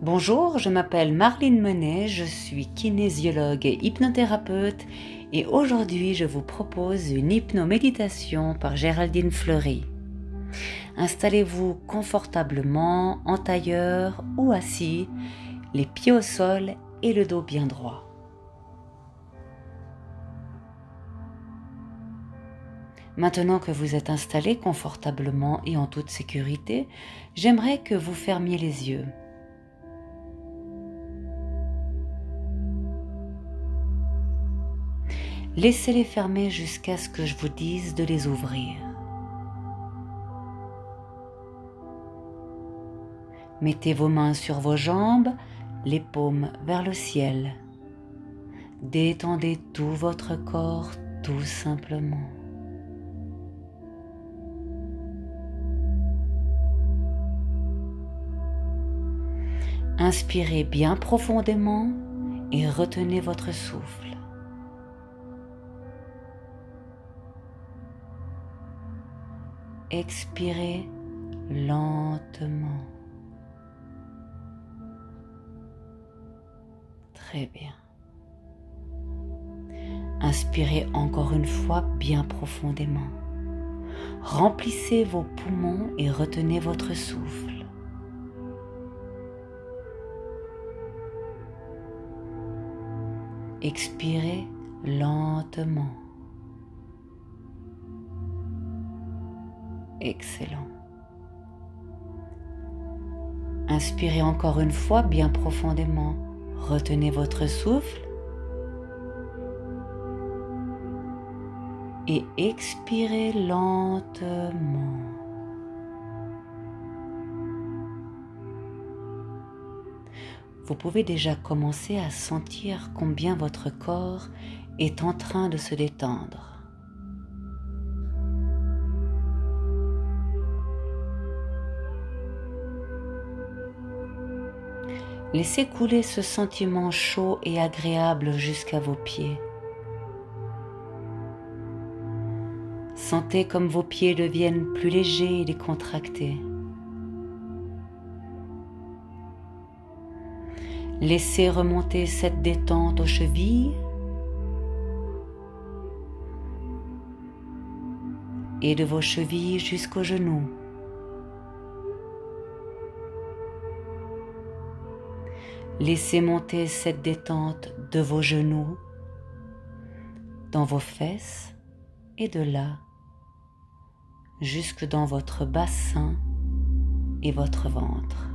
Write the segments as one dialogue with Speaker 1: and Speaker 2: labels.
Speaker 1: Bonjour, je m'appelle Marlene Menet, je suis kinésiologue et hypnothérapeute et aujourd'hui je vous propose une hypnoméditation par Géraldine Fleury. Installez-vous confortablement en tailleur ou assis, les pieds au sol et le dos bien droit. Maintenant que vous êtes installé confortablement et en toute sécurité, j'aimerais que vous fermiez les yeux. Laissez-les fermer jusqu'à ce que je vous dise de les ouvrir. Mettez vos mains sur vos jambes, les paumes vers le ciel. Détendez tout votre corps tout simplement. Inspirez bien profondément et retenez votre souffle. Expirez lentement. Très bien. Inspirez encore une fois bien profondément. Remplissez vos poumons et retenez votre souffle. Expirez lentement. Excellent. Inspirez encore une fois bien profondément. Retenez votre souffle. Et expirez lentement. Vous pouvez déjà commencer à sentir combien votre corps est en train de se détendre. Laissez couler ce sentiment chaud et agréable jusqu'à vos pieds. Sentez comme vos pieds deviennent plus légers et décontractés. Laissez remonter cette détente aux chevilles et de vos chevilles jusqu'aux genoux. Laissez monter cette détente de vos genoux, dans vos fesses et de là, jusque dans votre bassin et votre ventre.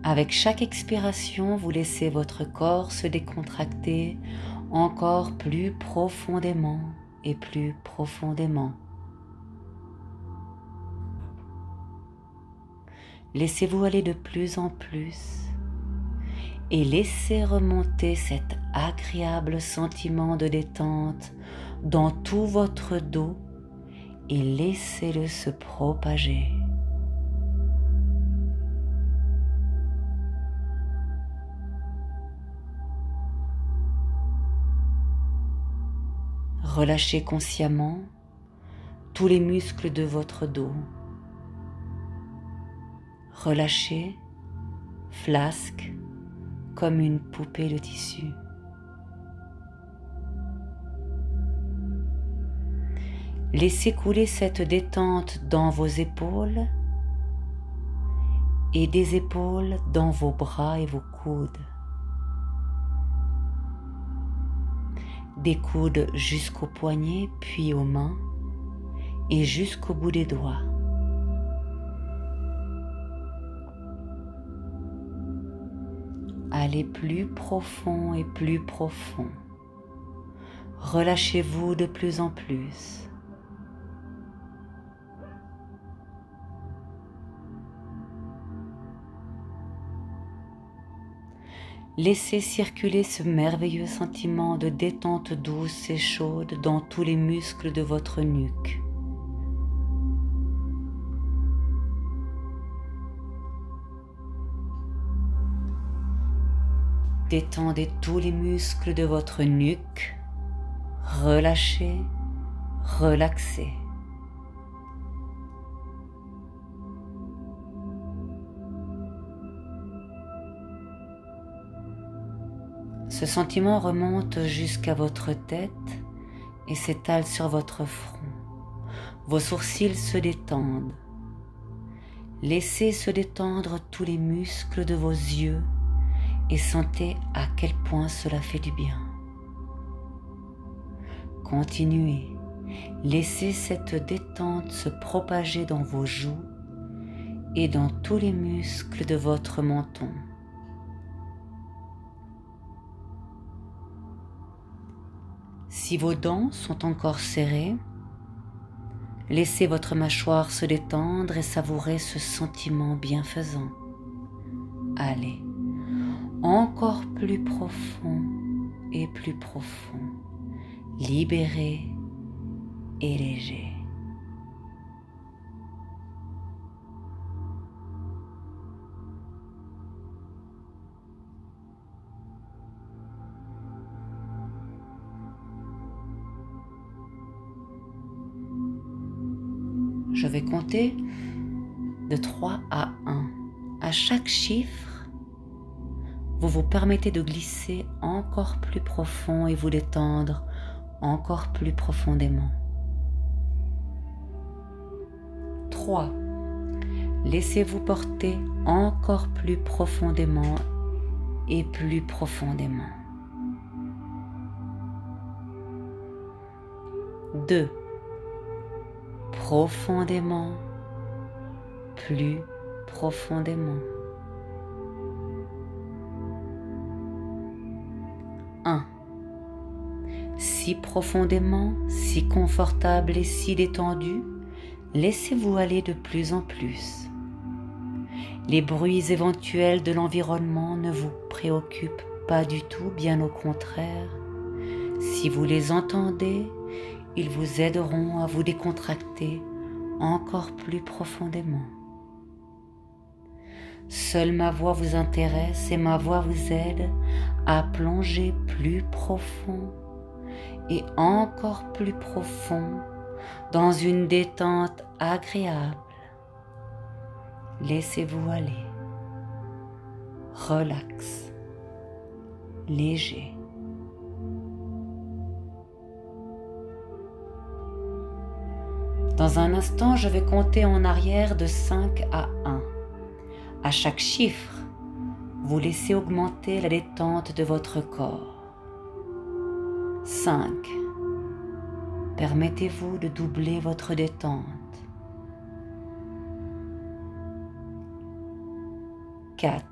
Speaker 1: Avec chaque expiration, vous laissez votre corps se décontracter encore plus profondément et plus profondément. Laissez-vous aller de plus en plus et laissez remonter cet agréable sentiment de détente dans tout votre dos et laissez-le se propager. Relâchez consciemment tous les muscles de votre dos. Relâchez, flasque, comme une poupée de tissu. Laissez couler cette détente dans vos épaules et des épaules dans vos bras et vos coudes. Des coudes jusqu'aux poignets, puis aux mains et jusqu'au bout des doigts. Allez plus profond et plus profond. Relâchez-vous de plus en plus. Laissez circuler ce merveilleux sentiment de détente douce et chaude dans tous les muscles de votre nuque. Détendez tous les muscles de votre nuque. Relâchez, relaxez. Ce sentiment remonte jusqu'à votre tête et s'étale sur votre front. Vos sourcils se détendent. Laissez se détendre tous les muscles de vos yeux et sentez à quel point cela fait du bien. Continuez. Laissez cette détente se propager dans vos joues et dans tous les muscles de votre menton. Si vos dents sont encore serrées, laissez votre mâchoire se détendre et savourer ce sentiment bienfaisant. Allez, encore plus profond et plus profond, libéré et léger. Je vais compter de 3 à 1. À chaque chiffre, vous vous permettez de glisser encore plus profond et vous détendre encore plus profondément. 3. Laissez-vous porter encore plus profondément et plus profondément. 2. Profondément, plus profondément. 1. Si profondément, si confortable et si détendu, laissez-vous aller de plus en plus. Les bruits éventuels de l'environnement ne vous préoccupent pas du tout, bien au contraire. Si vous les entendez, ils vous aideront à vous décontracter encore plus profondément. Seule ma voix vous intéresse et ma voix vous aide à plonger plus profond et encore plus profond dans une détente agréable. Laissez-vous aller, relax, léger. Dans un instant, je vais compter en arrière de 5 à 1. À chaque chiffre, vous laissez augmenter la détente de votre corps. 5. Permettez-vous de doubler votre détente. 4.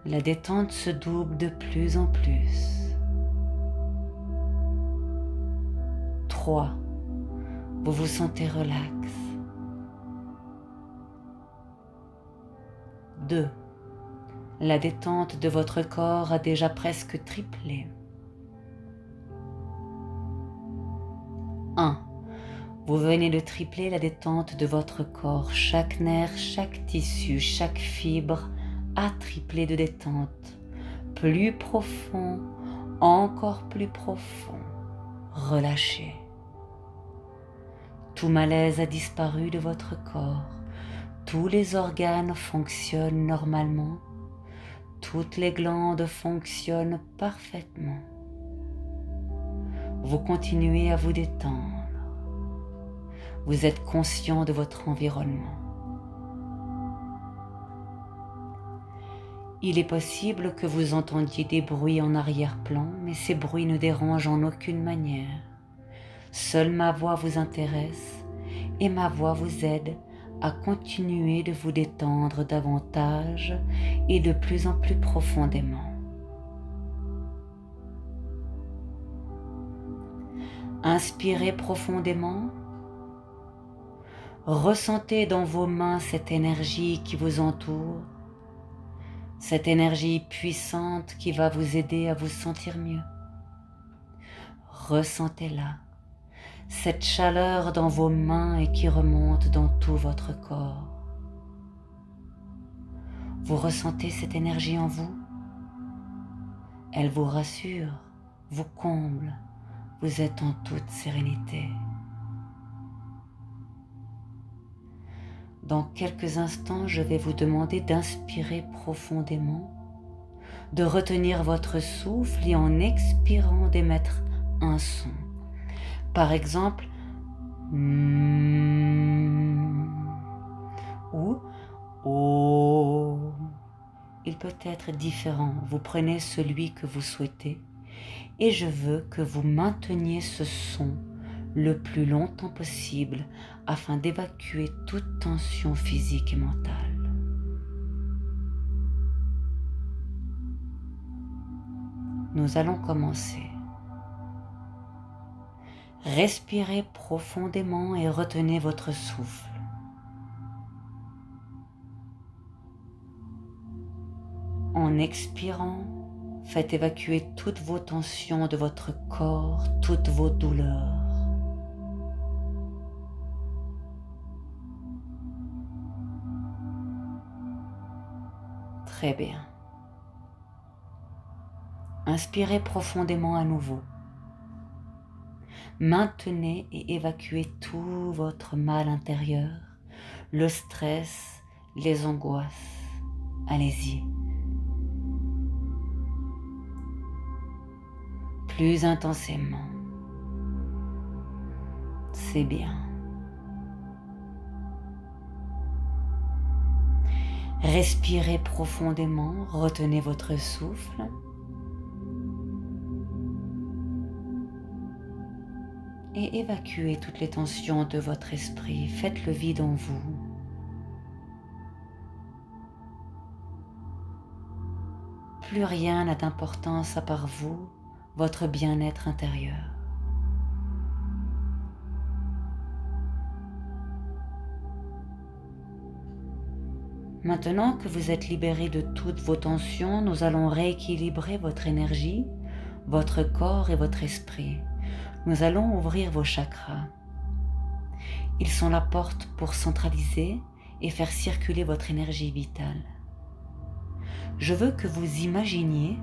Speaker 1: La détente se double de plus en plus. 3. Vous vous sentez relax. 2. La détente de votre corps a déjà presque triplé. 1. Vous venez de tripler la détente de votre corps. Chaque nerf, chaque tissu, chaque fibre a triplé de détente. Plus profond, encore plus profond. Relâchez. Tout malaise a disparu de votre corps. Tous les organes fonctionnent normalement. Toutes les glandes fonctionnent parfaitement. Vous continuez à vous détendre. Vous êtes conscient de votre environnement. Il est possible que vous entendiez des bruits en arrière-plan, mais ces bruits ne dérangent en aucune manière. Seule ma voix vous intéresse et ma voix vous aide à continuer de vous détendre davantage et de plus en plus profondément. Inspirez profondément. Ressentez dans vos mains cette énergie qui vous entoure, cette énergie puissante qui va vous aider à vous sentir mieux. Ressentez-la. Cette chaleur dans vos mains et qui remonte dans tout votre corps. Vous ressentez cette énergie en vous? Elle vous rassure, vous comble, vous êtes en toute sérénité. Dans quelques instants, je vais vous demander d'inspirer profondément, de retenir votre souffle et en expirant d'émettre un son. Par exemple, ou oh. Il peut être différent. Vous prenez celui que vous souhaitez et je veux que vous mainteniez ce son le plus longtemps possible afin d'évacuer toute tension physique et mentale. Nous allons commencer. Respirez profondément et retenez votre souffle. En expirant, faites évacuer toutes vos tensions de votre corps, toutes vos douleurs. Très bien. Inspirez profondément à nouveau. Maintenez et évacuez tout votre mal intérieur, le stress, les angoisses. Allez-y. Plus intensément. C'est bien. Respirez profondément, retenez votre souffle. Et évacuez toutes les tensions de votre esprit. Faites le vide en vous. Plus rien n'a d'importance à part vous, votre bien-être intérieur. Maintenant que vous êtes libéré de toutes vos tensions, nous allons rééquilibrer votre énergie, votre corps et votre esprit. Nous allons ouvrir vos chakras. Ils sont la porte pour centraliser et faire circuler votre énergie vitale. Je veux que vous imaginiez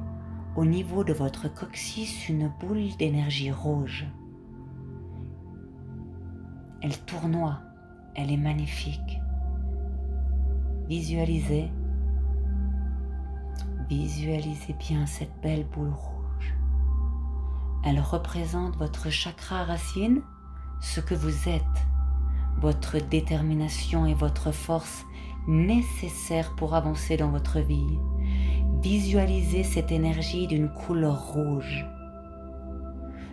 Speaker 1: au niveau de votre coccyx une boule d'énergie rouge. Elle tournoie, elle est magnifique. Visualisez bien cette belle boule rouge. Elle représente votre chakra racine, ce que vous êtes, votre détermination et votre force nécessaires pour avancer dans votre vie. Visualisez cette énergie d'une couleur rouge.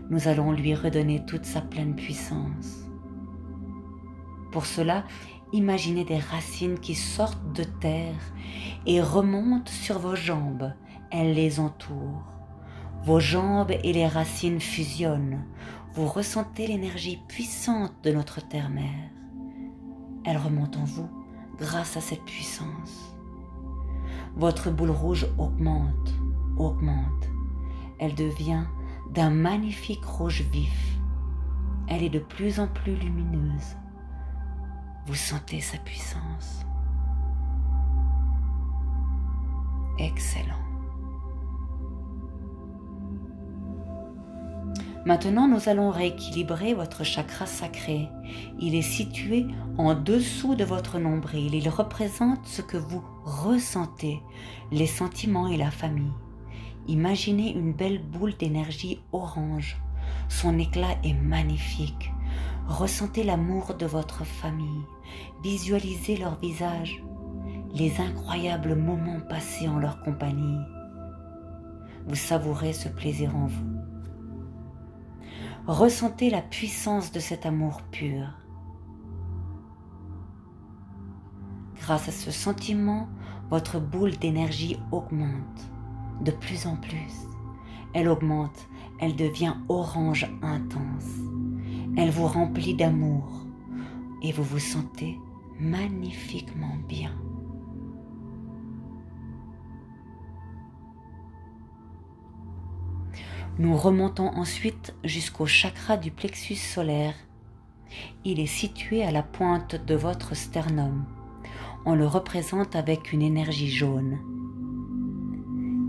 Speaker 1: Nous allons lui redonner toute sa pleine puissance. Pour cela, imaginez des racines qui sortent de terre et remontent sur vos jambes. Elles les entourent. Vos jambes et les racines fusionnent. Vous ressentez l'énergie puissante de notre terre-mère. Elle remonte en vous grâce à cette puissance. Votre boule rouge augmente. Elle devient d'un magnifique rouge vif. Elle est de plus en plus lumineuse. Vous sentez sa puissance. Excellent. Maintenant, nous allons rééquilibrer votre chakra sacré. Il est situé en dessous de votre nombril. Il représente ce que vous ressentez, les sentiments et la famille. Imaginez une belle boule d'énergie orange. Son éclat est magnifique. Ressentez l'amour de votre famille. Visualisez leur visage, les incroyables moments passés en leur compagnie. Vous savourez ce plaisir en vous. Ressentez la puissance de cet amour pur. Grâce à ce sentiment, votre boule d'énergie augmente de plus en plus. Elle augmente, elle devient orange intense. Elle vous remplit d'amour et vous vous sentez magnifiquement bien. Nous remontons ensuite jusqu'au chakra du plexus solaire. Il est situé à la pointe de votre sternum. On le représente avec une énergie jaune.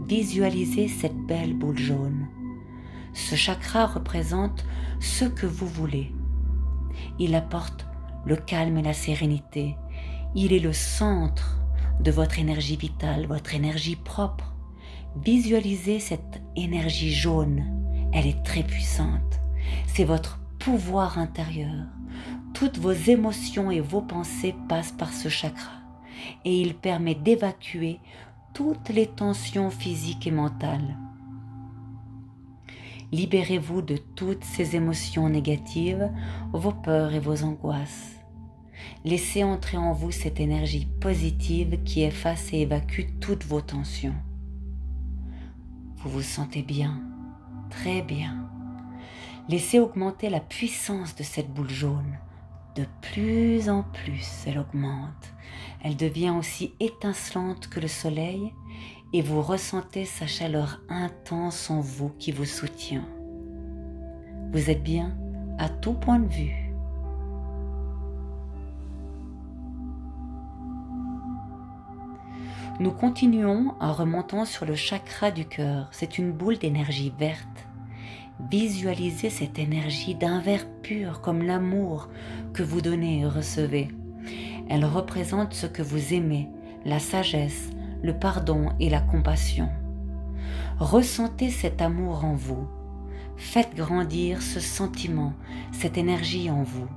Speaker 1: visualisez cette belle boule jaune. Ce chakra représente ce que vous voulez. Il apporte le calme et la sérénité. Il est le centre de votre énergie vitale, votre énergie propre. Visualisez cette énergie jaune. Elle est très puissante. C'est votre pouvoir intérieur. Toutes vos émotions et vos pensées passent par ce chakra et il permet d'évacuer toutes les tensions physiques et mentales. Libérez-vous de toutes ces émotions négatives, vos peurs et vos angoisses. Laissez entrer en vous cette énergie positive qui efface et évacue toutes vos tensions. Vous vous sentez bien, très bien. Laissez augmenter la puissance de cette boule jaune. De plus en plus, elle augmente. Elle devient aussi étincelante que le soleil et vous ressentez sa chaleur intense en vous qui vous soutient. Vous êtes bien à tout point de vue. Nous continuons en remontant sur le chakra du cœur. C'est une boule d'énergie verte. Visualisez cette énergie d'un vert pur comme l'amour que vous donnez et recevez. Elle représente ce que vous aimez, la sagesse, le pardon et la compassion. Ressentez cet amour en vous. Faites grandir ce sentiment, cette énergie en vous.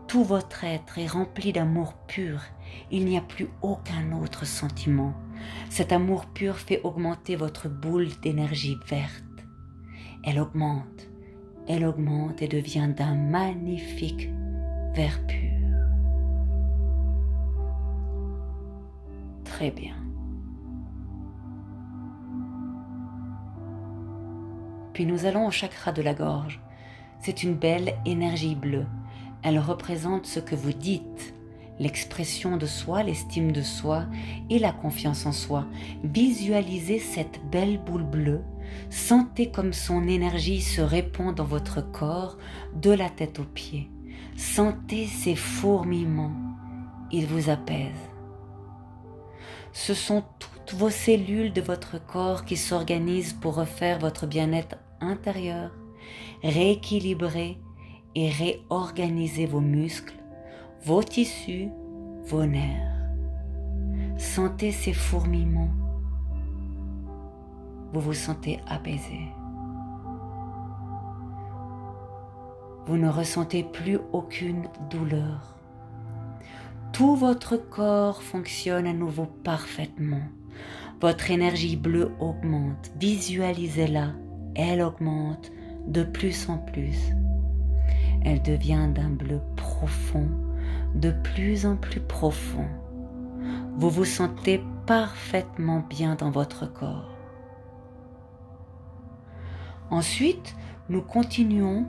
Speaker 1: Tout votre être est rempli d'amour pur. Il n'y a plus aucun autre sentiment. Cet amour pur fait augmenter votre boule d'énergie verte. Elle augmente et devient d'un magnifique vert pur. Très bien. Puis nous allons au chakra de la gorge. C'est une belle énergie bleue. Elle représente ce que vous dites, l'expression de soi, l'estime de soi et la confiance en soi. Visualisez cette belle boule bleue. Sentez comme son énergie se répand dans votre corps, de la tête aux pieds. Sentez ses fourmillements. Ils vous apaisent. Ce sont toutes vos cellules de votre corps qui s'organisent pour refaire votre bien-être intérieur, rééquilibrer et réorganiser vos muscles, vos tissus, vos nerfs. Sentez ces fourmillements. Vous vous sentez apaisé. Vous ne ressentez plus aucune douleur. Tout votre corps fonctionne à nouveau parfaitement. Votre énergie bleue augmente. Visualisez-la. Elle augmente de plus en plus. Elle devient d'un bleu profond, de plus en plus profond. Vous vous sentez parfaitement bien dans votre corps. Ensuite, nous continuons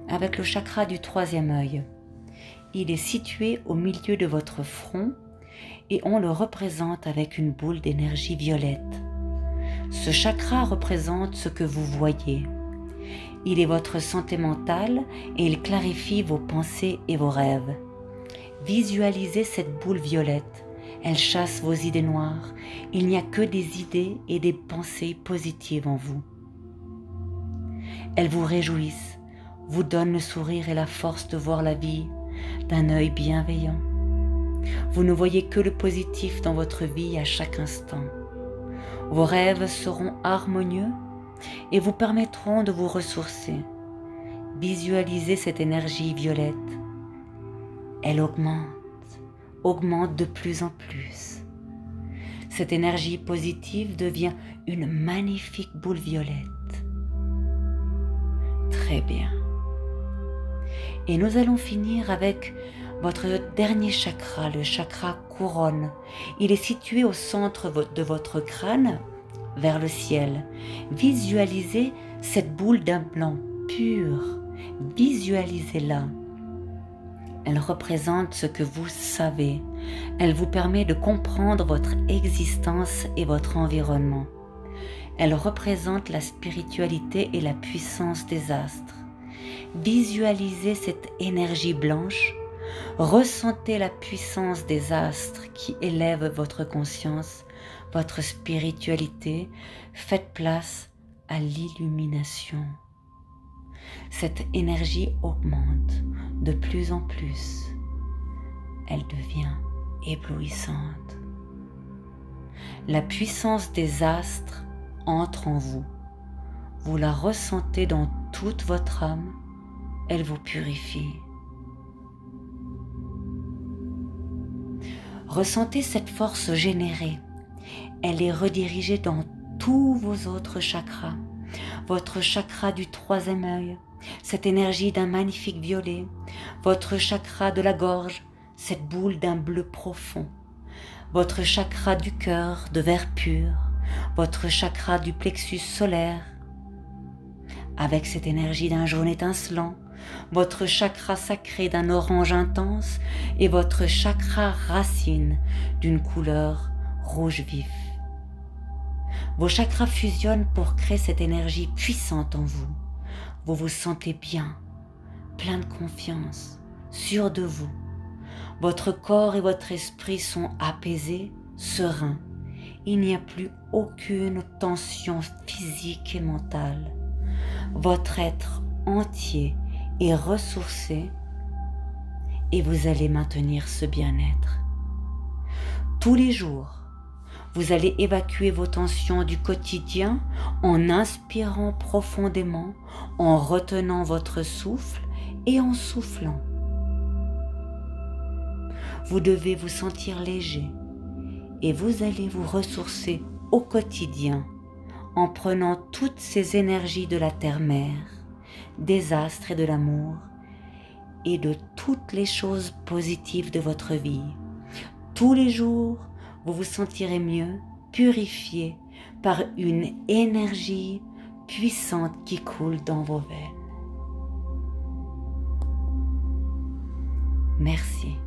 Speaker 1: avec le chakra du troisième œil. Il est situé au milieu de votre front et on le représente avec une boule d'énergie violette. Ce chakra représente ce que vous voyez. Il est votre santé mentale et il clarifie vos pensées et vos rêves. Visualisez cette boule violette. Elle chasse vos idées noires. Il n'y a que des idées et des pensées positives en vous. Elles vous réjouissent, vous donnent le sourire et la force de voir la vie d'un œil bienveillant. Vous ne voyez que le positif dans votre vie à chaque instant. Vos rêves seront harmonieux et vous permettront de vous ressourcer. Visualisez cette énergie violette. Elle augmente de plus en plus. Cette énergie positive devient une magnifique boule violette. Très bien. Et nous allons finir avec votre dernier chakra, le chakra couronne. Il est situé au centre de votre crâne, vers le ciel. Visualisez cette boule d'un blanc pur. Visualisez-la. Elle représente ce que vous savez. Elle vous permet de comprendre votre existence et votre environnement. Elle représente la spiritualité et la puissance des astres. Visualisez cette énergie blanche. Ressentez la puissance des astres qui élèvent votre conscience, votre spiritualité, faites place à l'illumination. Cette énergie augmente de plus en plus. Elle devient éblouissante. La puissance des astres entre en vous. Vous la ressentez dans toute votre âme. Elle vous purifie. Ressentez cette force générée. Elle est redirigée dans tous vos autres chakras. Votre chakra du troisième œil, cette énergie d'un magnifique violet. Votre chakra de la gorge, cette boule d'un bleu profond. Votre chakra du cœur de vert pur. Votre chakra du plexus solaire, avec cette énergie d'un jaune étincelant. Votre chakra sacré d'un orange intense et votre chakra racine d'une couleur rouge vif. Vos chakras fusionnent pour créer cette énergie puissante en vous. Vous vous sentez bien, plein de confiance, sûr de vous. Votre corps et votre esprit sont apaisés, sereins. Il n'y a plus aucune tension physique et mentale. Votre être entier est ressourcé et vous allez maintenir ce bien-être. Tous les jours, vous allez évacuer vos tensions du quotidien en inspirant profondément, en retenant votre souffle et en soufflant. Vous devez vous sentir léger et vous allez vous ressourcer au quotidien en prenant toutes ces énergies de la terre-mère, des astres et de l'amour et de toutes les choses positives de votre vie. Tous les jours, vous vous sentirez mieux, purifié par une énergie puissante qui coule dans vos veines. Merci.